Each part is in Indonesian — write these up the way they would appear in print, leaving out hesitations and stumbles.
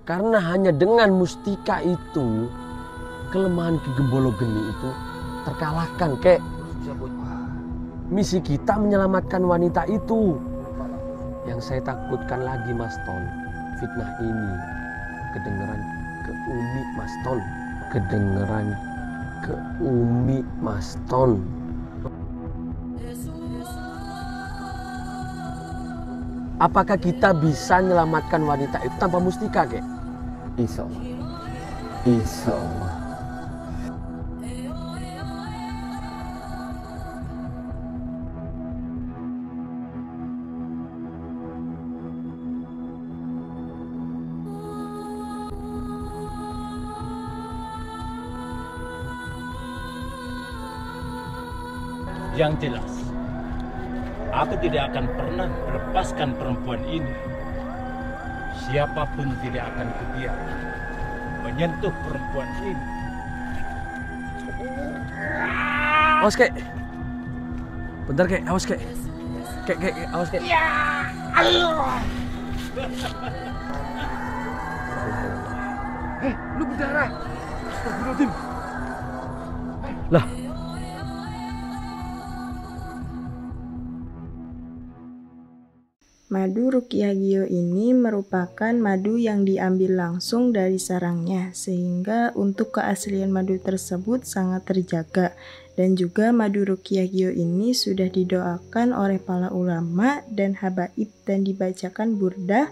Karena hanya dengan mustika itu, kelemahan Ki Gembolo Geni itu terkalahkan, kek. Misi kita menyelamatkan wanita itu. Yang saya takutkan lagi, Mas Ton, fitnah ini kedengeran ke Umi, Mas Ton. Kedengeran ke Umi, Mas Ton. Apakah kita bisa menyelamatkan wanita itu tanpa mustika, kek? Insya Allah. Insya Allah. Yang jelas, aku tidak akan pernah melepaskan perempuan ini. Siapapun tidak akan kubiarkan menyentuh perempuan ini. Awas, kek. Bentar, kek. Awas, kek. Kek, awas, kek. Ya Allah. Lu berdarah. Astagfirullahaladzim. Lah. Madu Ruqyah Gio ini merupakan madu yang diambil langsung dari sarangnya, sehingga untuk keaslian madu tersebut sangat terjaga. Dan juga madu Ruqyah Gio ini sudah didoakan oleh para ulama dan habaib dan dibacakan burdah,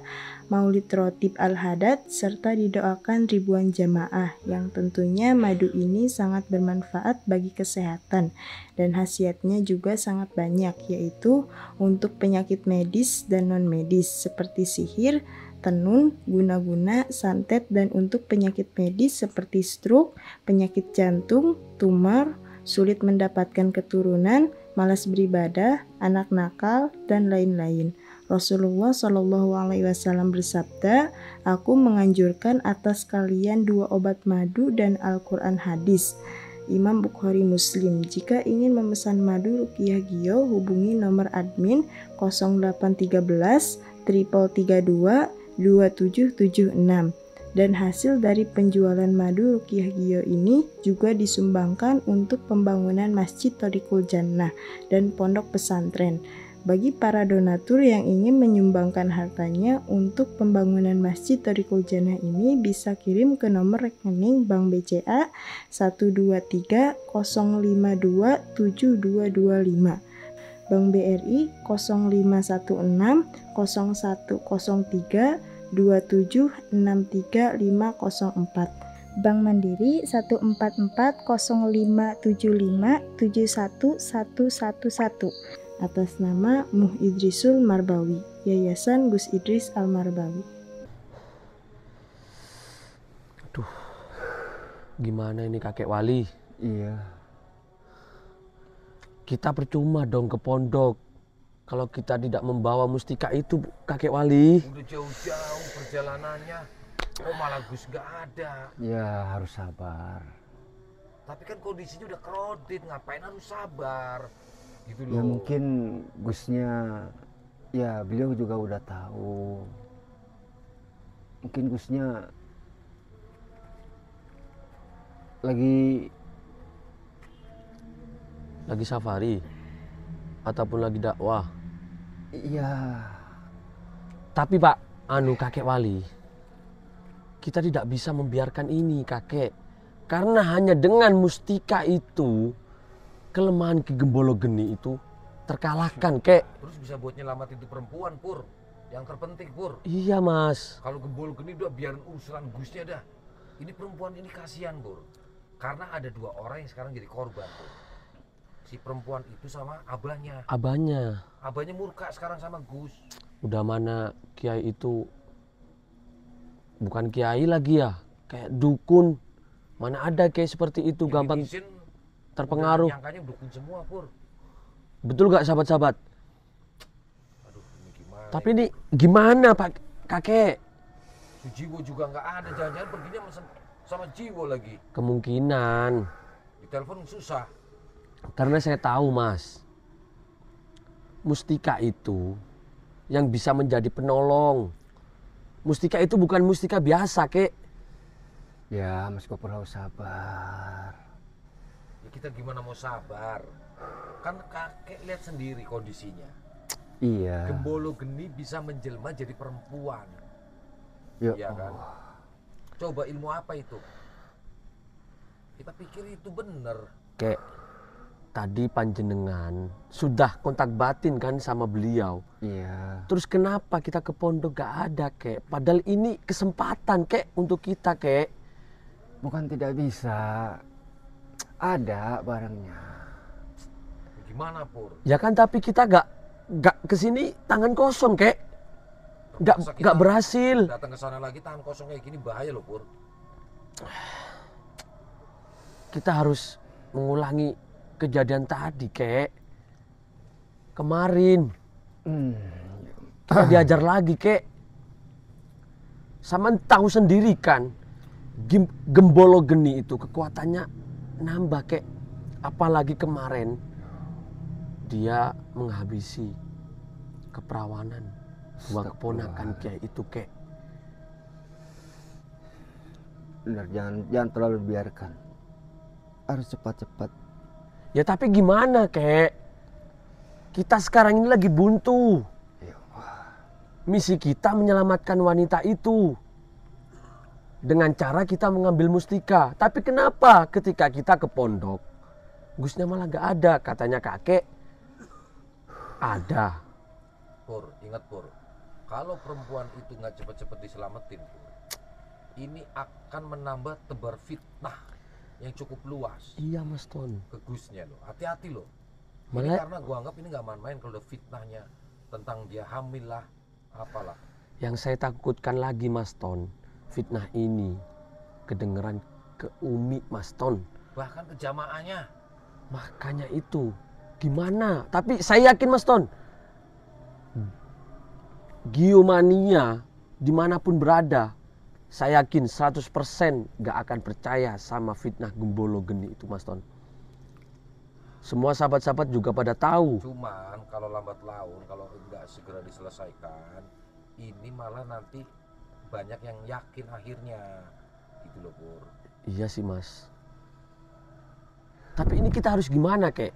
maulid rotib al-hadat, serta didoakan ribuan jamaah, yang tentunya madu ini sangat bermanfaat bagi kesehatan dan khasiatnya juga sangat banyak, yaitu untuk penyakit medis dan non-medis seperti sihir, tenun, guna-guna, santet, dan untuk penyakit medis seperti stroke, penyakit jantung, tumor, sulit mendapatkan keturunan, malas beribadah, anak nakal, dan lain-lain. Rasulullah Shallallahu Alaihi Wasallam bersabda, "Aku menganjurkan atas kalian 2 obat madu dan Al-Quran hadis." Imam Bukhari Muslim. Jika ingin memesan madu Ruqyah Gio, hubungi nomor admin 0813 332 2776. Dan hasil dari penjualan madu Ruqyah Gio ini juga disumbangkan untuk pembangunan Masjid Thoriqul Jannah dan pondok pesantren. Bagi para donatur yang ingin menyumbangkan hartanya untuk pembangunan Masjid Thoriqul Jannah ini bisa kirim ke nomor rekening Bank BCA 123 052 7225, Bank BRI 0516 0103 2763504, Bank Mandiri 1440575711111, atas nama Muh Idrisul Marbawi, Yayasan Gus Idris Al-Marbawi. Aduh, gimana ini kakek wali? Iya. Kita percuma dong ke pondok kalau kita tidak membawa mustika itu, kakek wali. Udah jauh-jauh perjalanannya, kok malah Gus nggak ada? Ya harus sabar. Tapi kan kondisinya udah kredit, ngapain harus sabar? Gitu loh. Ya mungkin Gusnya, ya beliau juga udah tahu. Mungkin Gusnya lagi safari ataupun lagi dakwah. Iya. Tapi Pak, kakek wali, kita tidak bisa membiarkan ini, kakek. Karena hanya dengan mustika itu, kelemahan Ki Gembolo Geni itu terkalahkan, kek. Terus bisa buat nyelamatin itu perempuan, Pur. Yang terpenting, Pur. Iya, Mas. Kalau Gembolo Geni udah biarin urusan Gusnya dah. Ini perempuan ini kasihan, Pur. Karena ada 2 orang yang sekarang jadi korban, Pur. Si perempuan itu sama abahnya. Abahnya murka sekarang sama Gus. Udah mana kiai itu bukan kiai lagi ya, kayak dukun. Mana ada kiai seperti itu, gampang terpengaruh. Nyangkanya dukun semua, Pur. Betul gak sahabat-sahabat? Aduh, ini gimana? Tapi ini gimana Pak kakek? Sujiwo juga nggak ada, jangan-jangan perginya sama Jiwo lagi. Kemungkinan. Di telepon susah. Karena saya tahu, Mas, mustika itu yang bisa menjadi penolong, Mustika itu bukan mustika biasa, kek. Ya, Mas Gopur harus sabar. Ya kita gimana mau sabar? Kan kakek lihat sendiri kondisinya. Iya. Gembolo Geni bisa menjelma jadi perempuan. Ya Iya kan? Allah. Coba ilmu apa itu? Kita pikir itu bener. Kek, tadi panjenengan sudah kontak batin kan sama beliau. Iya. Terus kenapa kita ke pondok gak ada, kek? Padahal ini kesempatan, kek, untuk kita, kek. Bukan tidak bisa. Ada barangnya. Gimana, Pur? Ya kan, tapi kita gak kesini tangan kosong, kek. Masa kita Gak berhasil. datang ke sana lagi tangan kosong kayak gini, bahaya loh, Pur. Kita harus mengulangi kejadian tadi, kek. Kemarin kita diajar lagi, kek. Sama tahu sendiri kan, Gembolo Geni itu kekuatannya nambah, kek. Apalagi kemarin dia menghabisi keperawanan dua keponakan Kiai itu, kek. Benar, jangan terlalu biarkan. Harus cepat-cepat. Ya tapi gimana, kek? Kita sekarang ini lagi buntu. Ya Allah. Misi kita menyelamatkan wanita itu dengan cara kita mengambil mustika. Tapi kenapa ketika kita ke pondok, Gusnya malah gak ada? Katanya kakek ada. Pur, ingat, Pur. Kalau perempuan itu nggak cepet-cepet diselamatin, Pur, ini akan menambah tebar fitnah yang cukup luas Iya, Mas Ton. ke Gusnya loh. Hati-hati loh. Ini Malah karena gua anggap ini nggak main-main kalau udah fitnahnya tentang dia hamil lah, apalah. yang saya takutkan lagi, Mas Ton, fitnah ini kedengeran ke Umi, Mas Ton. Bahkan ke jamaahnya. Makanya itu gimana? Tapi saya yakin, Mas Ton, Giomania dimanapun berada, saya yakin 100% gak akan percaya sama fitnah Gembolo Geni itu, Mas Ton. Semua sahabat-sahabat juga pada tahu. Cuman kalau lambat laun, kalau nggak segera diselesaikan, ini malah nanti banyak yang yakin akhirnya, gitu loh, Pur. Iya sih, Mas. Tapi ini kita harus gimana, kek?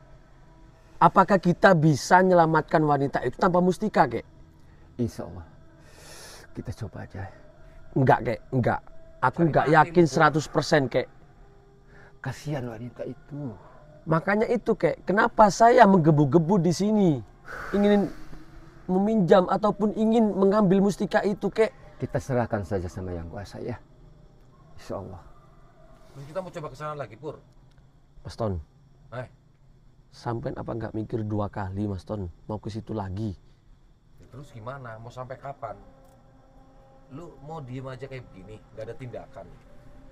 Apakah kita bisa menyelamatkan wanita itu tanpa mustika, kek? Insya Allah. Kita coba aja. Enggak, kek, enggak. Aku Cari enggak mati, yakin Bu. 100%, kek. Kasihan wanita itu. Makanya itu, kek, kenapa saya menggebu-gebu di sini, ingin meminjam ataupun ingin mengambil mustika itu, kek. Kita serahkan saja sama yang kuasa ya. Insya Allah. Terus kita mau coba ke sana lagi, Pur. Mas Ton, sampean apa nggak mikir 2 kali, Mas Ton, mau ke situ lagi? Ya, terus gimana? Mau sampai kapan? Lu mau diem aja kayak begini, nggak ada tindakan.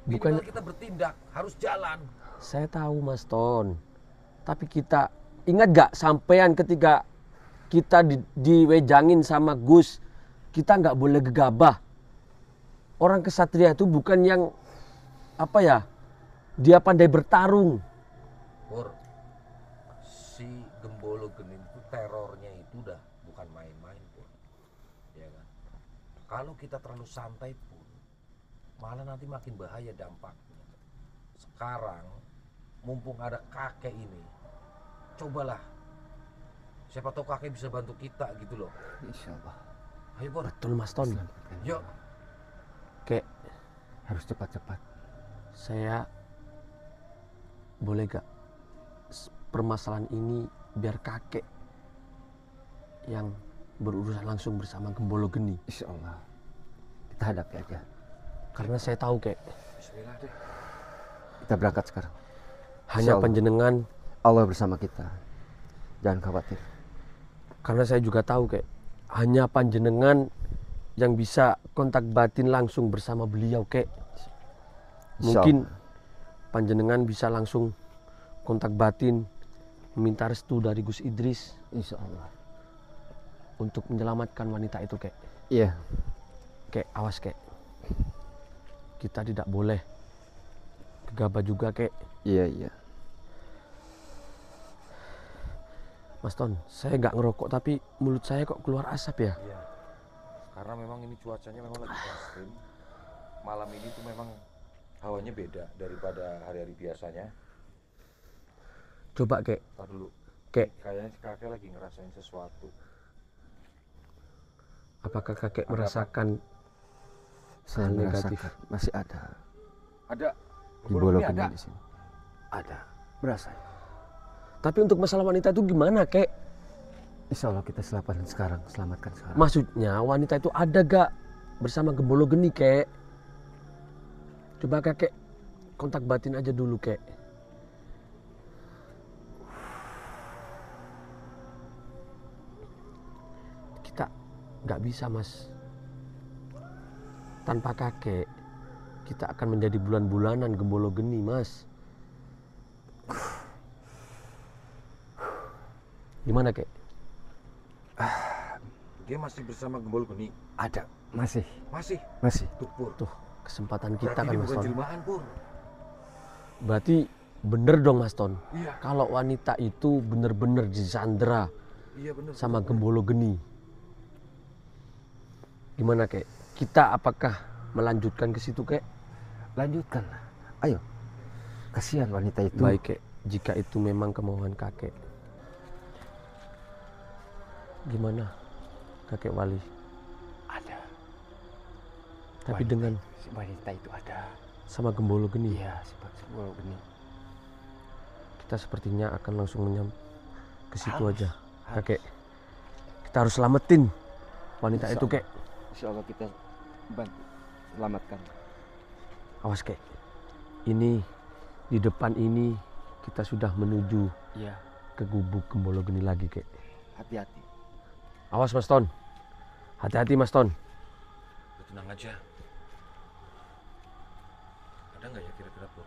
Bukan- Minimal kita bertindak, harus jalan. Saya tahu, Mas Ton, tapi kita ingat gak sampean ketika kita diwejangin sama Gus, kita nggak boleh gegabah. Orang kesatria itu bukan yang apa ya, dia pandai bertarung. Pur, si Gembolo Geni itu terornya itu udah bukan main-main, Pur. Ya kan? Kalau kita terlalu santai pun, malah nanti makin bahaya dampaknya. Sekarang, mumpung ada kakek ini, cobalah. Siapa tahu kakek bisa bantu kita gitu loh. Insya Allah. Ayo, Pur. Betul, Mas Ton. Selamatkan. Yuk. Kek, Harus cepat-cepat. saya boleh gak permasalahan ini biar kakek yang berurusan langsung bersama Gembolo Geni? Insya Allah. Kita hadapi aja. Karena saya tahu, kek, Bismillah deh. Kita berangkat sekarang. hanya Insya Allah. panjenengan. Allah bersama kita. Jangan khawatir. Karena saya juga tahu, kek, hanya panjenengan yang bisa kontak batin langsung bersama beliau, kek. Insya Mungkin Allah. panjenengan bisa langsung kontak batin, meminta restu dari Gus Idris Insya Allah. untuk menyelamatkan wanita itu, kek. Iya. Kek, awas, kek. Kita tidak boleh gegabah juga, kek. Iya. Mas Ton, saya nggak ngerokok tapi mulut saya kok keluar asap ya. Iya. Karena memang ini cuacanya memang lagi ekstrim. Malam ini tuh memang hawanya beda daripada hari-hari biasanya. Coba kek. Ntar dulu. Kek, Kayaknya si kakek lagi ngerasain sesuatu. apakah kakek Ada merasakan Saya hal negatif? merasakan masih ada Ada. gembolo Ini geni ada. di sini. Ada, berasa. Tapi untuk masalah wanita itu gimana kek? Insya Allah kita selamatkan sekarang, Maksudnya wanita itu ada gak bersama gembolo geni kek? Coba kakek kontak batin aja dulu kek. Kita nggak bisa mas. Tanpa kakek kita akan menjadi bulan-bulanan gembolo geni mas. Gimana kek? Dia masih bersama gembolo geni. Ada, masih. Masih. Tuh Pur. Tuh kesempatan kita Berarti kan ini mas bukan Ton. jelmaan Pur. Berarti bener dong mas Ton. Iya. Kalau wanita itu bener-bener disandra Iya bener. sama gembolo geni. Gimana kek? Kita apakah melanjutkan ke situ kek? Lanjutkan. Ayo. Kasihan wanita itu. Baik kek, jika itu memang kemauan kakek. Gimana kakek Wali? Ada. Tapi dengan Si wanita itu ada. sama gembolo geni, Iya, sebab gembolo geni. kita sepertinya akan langsung ke situ Harus, aja. harus. Kakek, kita harus selamatin wanita Insya itu Allah. kek. Insya Allah kita bantu selamatkan. Awas kek. Ini di depan ini kita sudah menuju Iya, ke gubuk gembolo geni lagi kek. hati-hati. Awas Mas Ton. Hati-hati Mas Ton. Lu tenang aja. Ada nggak ya kira-kira Pur?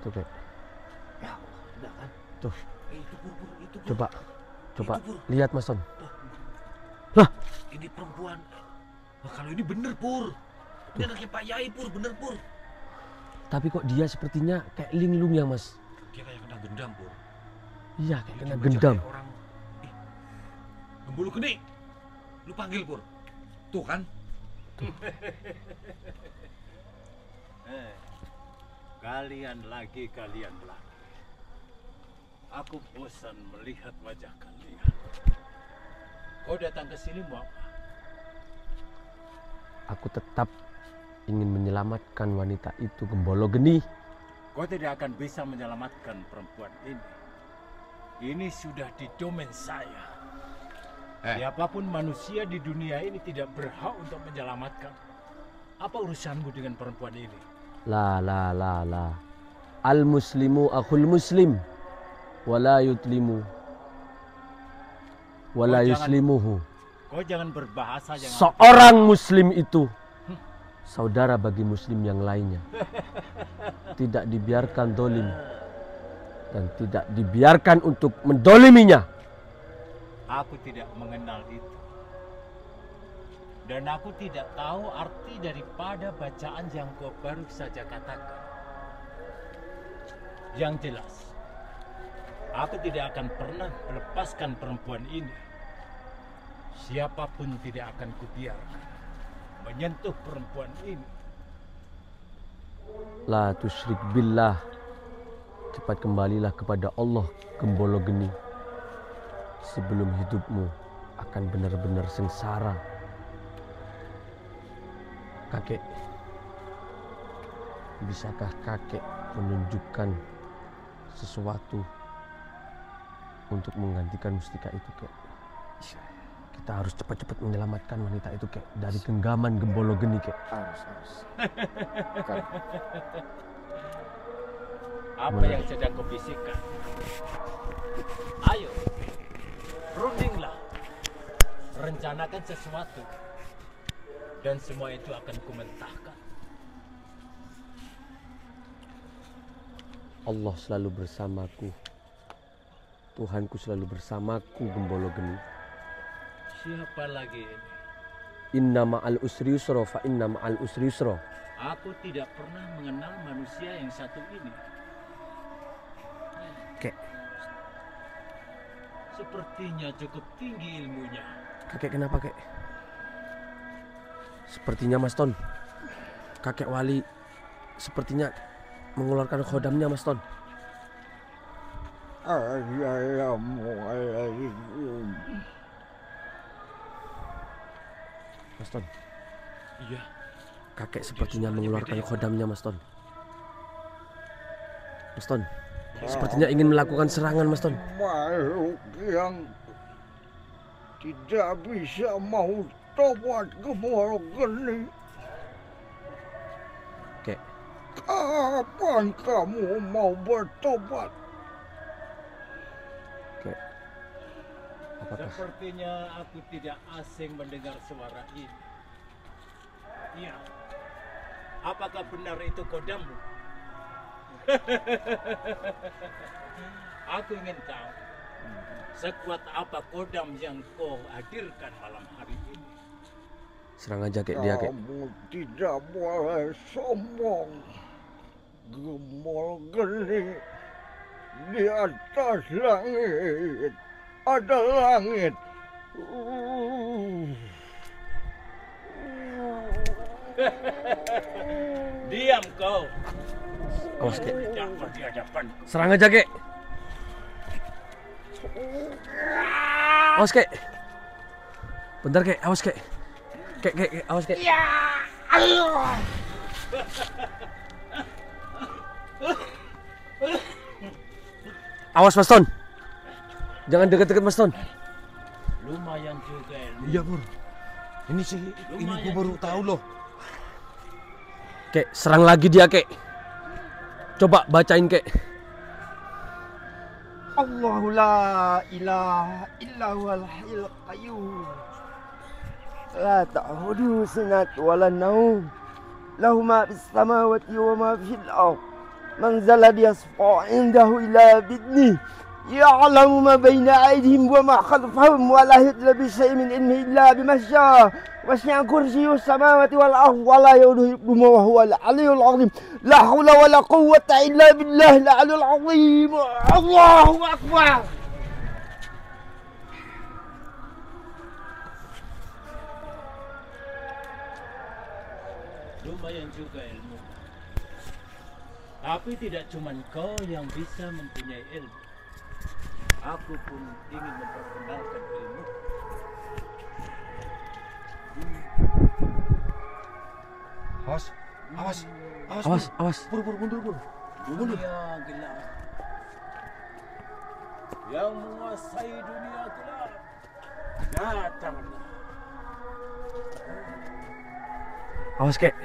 Tuh kek. Ya Allah, udah kan? Tuh, Itu Pur, itu Pur. coba Itu, Pur. lihat Mas Ton. Ini perempuan. Wah, kalau ini bener Pur. Ini anaknya Pak Yai Pur, bener Pur. Tapi kok dia sepertinya kayak linglung ya Mas? Dia kayak kena gendam Pur. Iya kayak Dia kena dibaca gendam. kayak orang. Ih, gembolo geni. Lu panggil Pur. Tuh kan? Kalian lagi. Aku bosan melihat wajah kalian. Kau datang ke sini mau apa? Aku tetap ingin menyelamatkan wanita itu gembolo geni. Kau tidak akan bisa menyelamatkan perempuan ini. Ini sudah di domain saya. Siapapun manusia di dunia ini tidak berhak untuk menyelamatkan. Apa urusanmu dengan perempuan ini? La. Al muslimu akhul muslim. Wala yutlimu. Wala Oh, jangan. yuslimuhu. Kau jangan berbahasa yang Seorang muslim itu saudara bagi muslim yang lainnya. Tidak dibiarkan dolim. Dan tidak dibiarkan untuk mendoliminya. Aku tidak mengenal itu. Dan aku tidak tahu arti daripada bacaan yang kau baru saja katakan. Yang jelas, aku tidak akan pernah melepaskan perempuan ini. Siapapun tidak akan kubiarkan menyentuh perempuan ini. La tusyrik billah. Cepat kembalilah kepada Allah gembolo geni. Sebelum hidupmu akan benar-benar sengsara. Kakek, bisakah kakek menunjukkan sesuatu untuk menggantikan mustika itu kek? Kita harus cepat-cepat menyelamatkan wanita itu kek dari genggaman gembolo geni kek. Harus. Bukan. Apa yang sedang kau bisikkan? Ayo, rundinglah. Rencanakan sesuatu. Dan semua itu akan kumentahkan. Allah selalu bersamaku. Tuhanku selalu bersamaku gembolo geni. Siapa lagi ini? Inna ma'al usri yusra fa inna ma'al usri yusra. Aku tidak pernah mengenal manusia yang satu ini. Kek, Sepertinya cukup tinggi ilmunya. Kakek kenapa, Kek? Sepertinya Mas Ton, kakek wali sepertinya mengeluarkan khodamnya, Mas Ton. Assalamualaikum. Mas Ton, Iya. kakek sepertinya mengeluarkan khodamnya, Mas Ton. Mas Ton, sepertinya ingin melakukan serangan, Mas Ton. Makhluk yang tidak bisa mau tobat Gemolo Geni. Kek, Kapan kamu mau bertobat? Kek, apakah Sepertinya aku tidak asing mendengar suara ini. Iya. Apakah benar itu kodammu? Aku ingin tahu sekuat apa kodam yang kau hadirkan malam hari ini. serang aja, Kek, dia, Kek. Kamu tidak boleh sombong. Gemolo Geni, di atas langit ada langit. Diam kau. Awas, Kek. Jangan di hadapan. Serang aja, Kek. Awas, Kek. Bentar, Kek. Awas, Kek. Kek, awas, Kek. Awas, Mas Ton. Jangan deket-deket, Mas Ton. Lumayan juga ilmu. Iya, Pur. Ini sih, ini gue baru tahu loh. Kek, serang lagi dia, Kek. Coba bacain, Kek. Allahu la ilaha illa huwal hayyul qayyum. La ta'khudhuhu sinatun wa la nawm. Lahu ma fis samawati wa ma fil ardh. Man zal ladzi yashfa'u 'indahu illa bi'idhnihi. Ya'lamu ma baina aydihim wa ma khalfahum wa la yuhituna bi syai'in min ilmihi illa bima syaa. Wasi'a kursiyyuhu samawati wal ardh wa la yahuduhu wa huwal 'aliyyul 'azhim. La haula wa la quwwata illa billahil 'aliyyil 'azhim. Allahu akbar. Lumayan juga ilmu. Tapi tidak cuma kau yang bisa mempunyai ilmu. Aku pun ingin memperkenalkan ilmu. Awas, awas, Awas. Pur, mundur, Pur. Dunia gelap. Yang menguasai dunia gelap. Datanglah. Awas, Kek.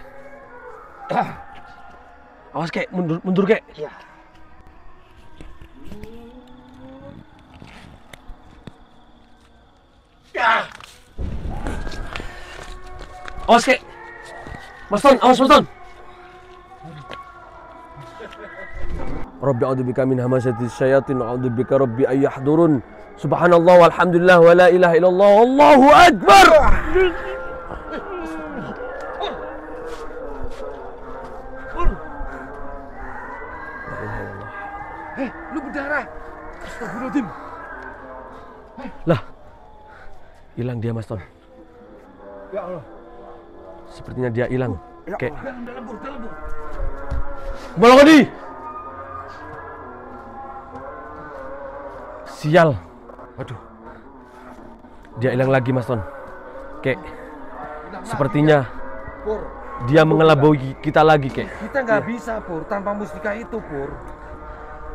Awas, Kek. Mundur, Kek. Ya. Awas, Kek. Mas Ton, awas, Mas Ton. Rabbi a'udzubika min hamazatis syayatin wa a'udzubika rabbi ay yahdurun. Subhanallah walhamdulillah wa la ilaha illallah wallahu akbar. Lu berdarah. Astagfirullahaladzim. Lah. Hilang dia, Mas Ton. Ya Allah. Sepertinya dia hilang. Kek. Dalam, Pur. Gemolo Geni. Sial. Waduh. Dia hilang lagi, Mas Ton. Kek. Sepertinya Pur, dia mengelabui kita lagi, Kek. kita nggak bisa, Pur, tanpa mustika itu, Pur.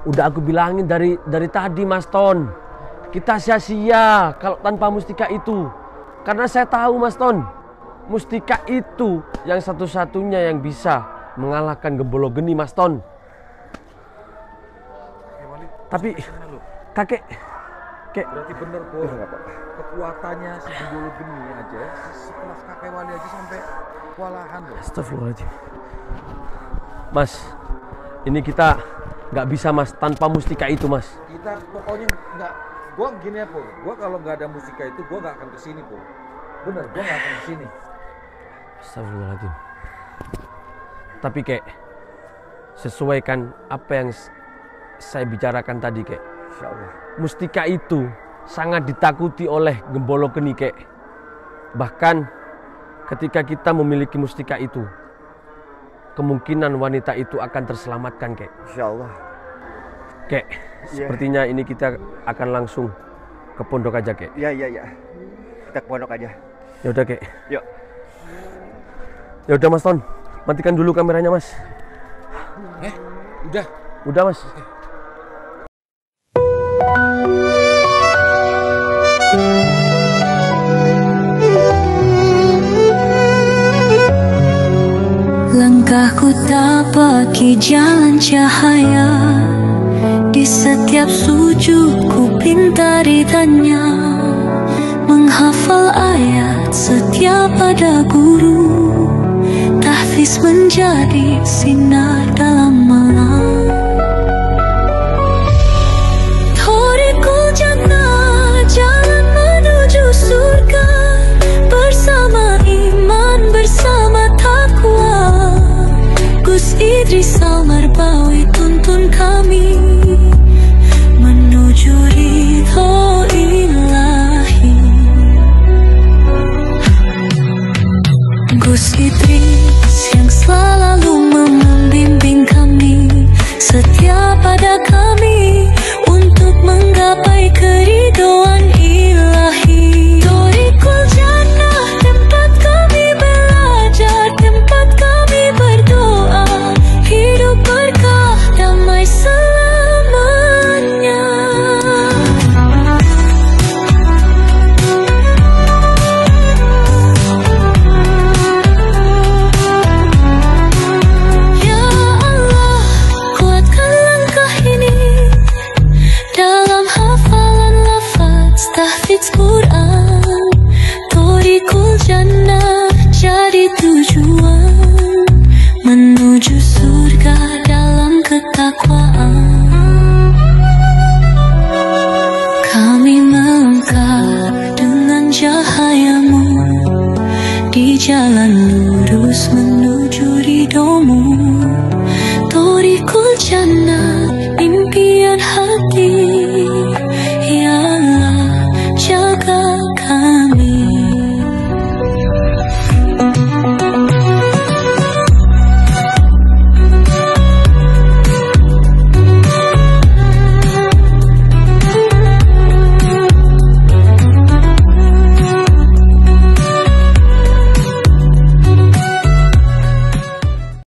Udah aku bilangin dari tadi, Mas Ton. Kita sia-sia kalau tanpa mustika itu. Karena saya tahu, Mas Ton, mustika itu yang satu-satunya yang bisa mengalahkan Gemolo Geni, Mas Ton. Tapi kakek, Berarti bener, Pur. Kekuatannya si Gemolo Geni aja, setelah kakek wali aja sampai kewalahan loh. Astagfirullahaladzim. Mas, ini kita nggak bisa, Mas, tanpa mustika itu, Mas. Kita pokoknya nggak, gua gini ya, Pur. Gua kalau nggak ada mustika itu, gua nggak akan kesini, Pur. Bener, gua nggak akan kesini. Astagfirullahaladzim. Tapi, Kek, sesuaikan apa yang saya bicarakan tadi, Kek. Insyaallah. Mustika itu sangat ditakuti oleh Gembolo Geni, kek. Bahkan ketika kita memiliki mustika itu, kemungkinan wanita itu akan terselamatkan, kek. Insya Allah. Kek, sepertinya ini kita akan langsung ke pondok aja, kek. Iya. Kita ke pondok aja. Ya udah, kek. Yuk. Ya udah, Mas Ton. Matikan dulu kameranya, Mas. Udah. Udah, Mas. Langkahku tapaki jalan cahaya, di setiap sujudku pintari tanya, menghafal ayat setiap ada guru, tahfiz menjadi sinar dalam malam. Thorikul jannah, jalan menuju surga, bersama iman, bersama takwa. Gus Idris Al-Marbawi tuntun kami menuju ridho ilahi. Gus Idris yang selalu membimbing kami, setiap ada kami untuk menggapai keridhoan ilahi. Thorikul jannah, tempat kami belajar, tempat kami berdoa, hidup berkah damai selamanya. Ya Allah, kuatkan langkah ini dalam hafalan lafaz tahfidz Quran. Thorikul jannah jadi tujuan menuju surga dalam ketakwaan. Kami melangkah dengan cahayamu di jalan